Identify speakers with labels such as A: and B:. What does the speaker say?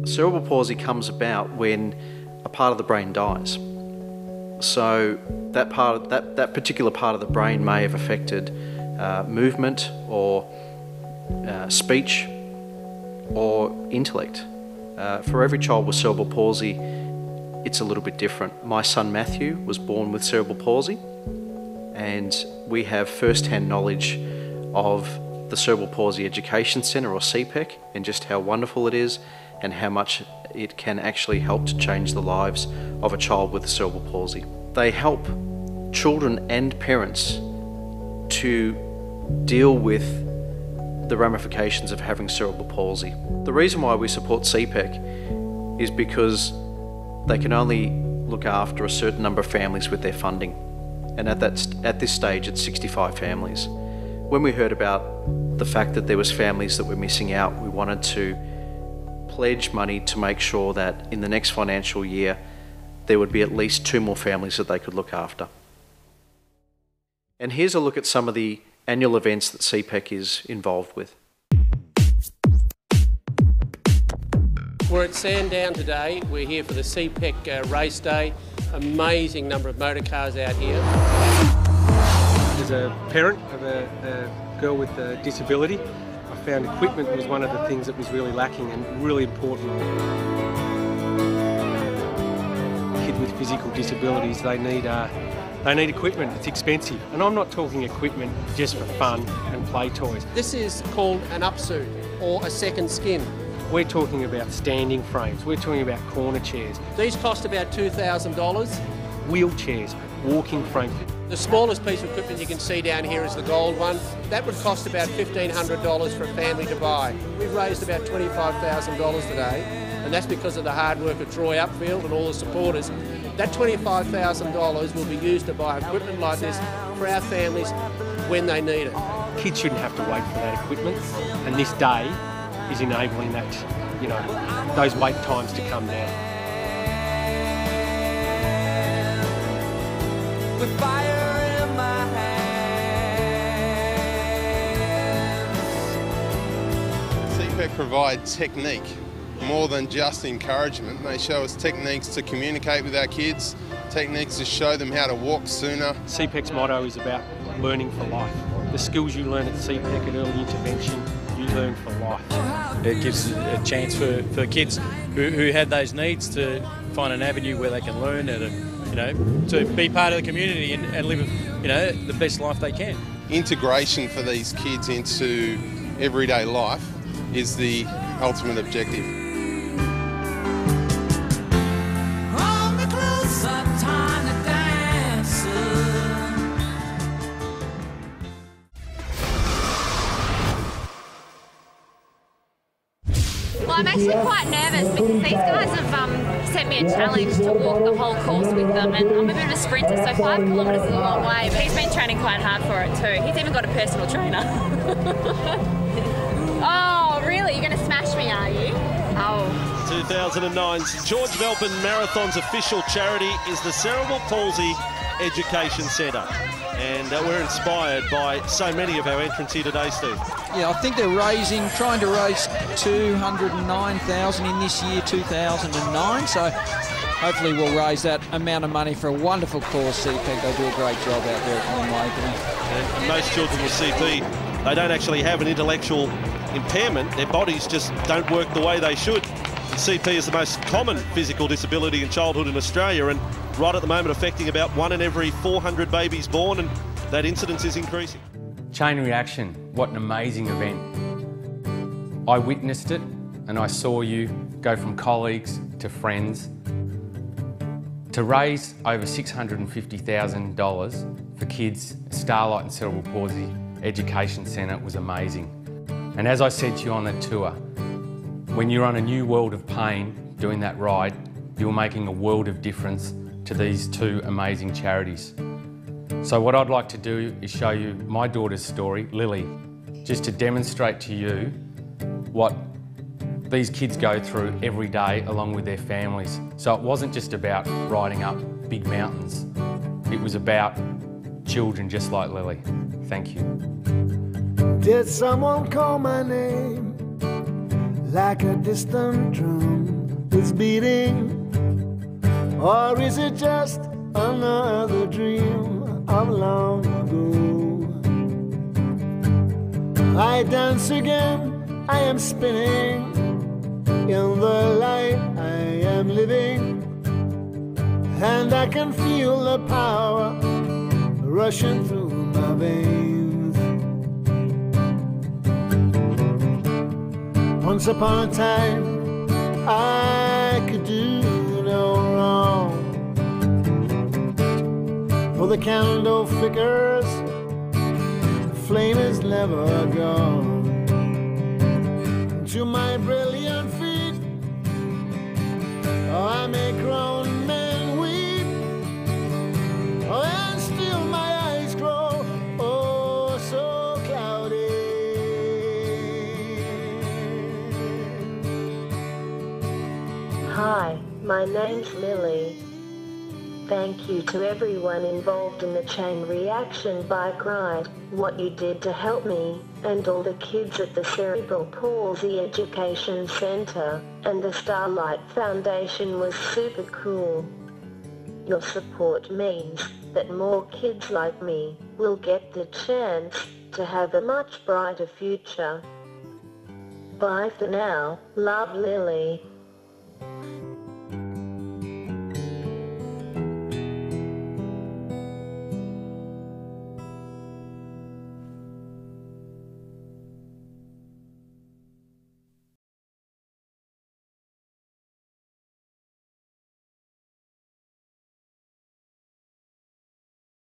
A: Cerebral palsy comes about when a part of the brain dies. So that particular part of the brain may have affected movement or speech or intellect. For every child with cerebral palsy, it's a little bit different. My son Matthew was born with cerebral palsy, and we have first-hand knowledge of the Cerebral Palsy Education Centre, or CPEC, and just how wonderful it is and how much it can actually help to change the lives of a child with cerebral palsy. They help children and parents to deal with the ramifications of having cerebral palsy. The reason why we support CPEC is because they can only look after a certain number of families with their funding, and at this stage it's 65 families. When we heard about the fact that there was families that were missing out, we wanted to pledge money to make sure that in the next financial year there would be at least 2 more families that they could look after. And here's a look at some of the annual events that CPEC is involved with.
B: We're at Sandown today. We're here for the CPEC race day. Amazing number of motor cars out here.
C: As a parent of a girl with a disability, I found equipment was one of the things that was really lacking and really important. Kids with physical disabilities, they need equipment. It's expensive, and I'm not talking equipment just for fun and play toys.
B: This is called an upsuit or a second skin.
C: We're talking about standing frames, we're talking about corner chairs.
B: These cost about $2,000.
C: Wheelchairs, walking frames.
B: The smallest piece of equipment you can see down here is the gold one. That would cost about $1,500 for a family to buy. We've raised about $25,000 today, and that's because of the hard work of Troy Upfield and all the supporters. That $25,000 will be used to buy equipment like this for our families when they need it.
C: Kids shouldn't have to wait for that equipment, and this day is enabling that, those wait times to come down.
D: With fire in my hands.
E: CPEC provide technique more than just encouragement. They show us techniques to communicate with our kids, techniques to show them how to walk sooner.
C: CPEC's motto is about learning for life. The skills you learn at CPEC at early intervention, you learn for life.
F: It gives a chance for kids who have those needs to find an avenue where they can learn and to be part of the community and live, the best life they can.
E: Integration for these kids into everyday life is the ultimate objective.
G: Well, I'm actually quite nervous because these guys have set me a challenge to walk the whole course with them, and I'm a bit of a sprinter, so 5 kilometres is a long way, but he's been training quite hard for it too. He's even got a personal trainer. Oh, really? You're going to smash me, are you? Oh.
H: 2009's George Melbourne Marathon's official charity is the Cerebral Palsy Education Centre. And we're inspired by so many of our entrants here today, Steve.
I: Yeah, I think they're trying to raise $209,000 in this year, 2009. So hopefully we'll raise that amount of money for a wonderful cause. CPEC, they do a great job out there at Long Waverley.
H: And most children with CP, they don't actually have an intellectual impairment. Their bodies just don't work the way they should. And CP is the most common physical disability in childhood in Australia, and right at the moment affecting about 1 in every 400 babies born, and that incidence is increasing.
J: Chain reaction, what an amazing event. I witnessed it and I saw you go from colleagues to friends. To raise over $650,000 for kids, Starlight and Cerebral Palsy Education Centre was amazing. And as I said to you on the tour, when you're on a new world of pain doing that ride, you're making a world of difference to these 2 amazing charities. So what I'd like to do is show you my daughter's story, Lily, just to demonstrate to you what these kids go through every day along with their families. So it wasn't just about riding up big mountains. It was about children just like Lily. Thank you.
D: Did someone call my name?
K: like a distant drum that's beating? Or is it just another dream of long ago? I dance again, I am spinning in the light I am living, and I can feel the power rushing through my veins. Once upon a time, I could do no wrong, for the candle flickers, the flame is never gone. To my brilliant feet, oh, I make grown men weep, oh, and still my eyes grow, oh, so cloudy.
L: Hi, my name's Lily. Thank you to everyone involved in the chain reaction bike ride, what you did to help me, and all the kids at the Cerebral Palsy Education Centre, and the Starlight Foundation was super cool. Your support means that more kids like me will get the chance to have a much brighter future. Bye for now, love, Lily.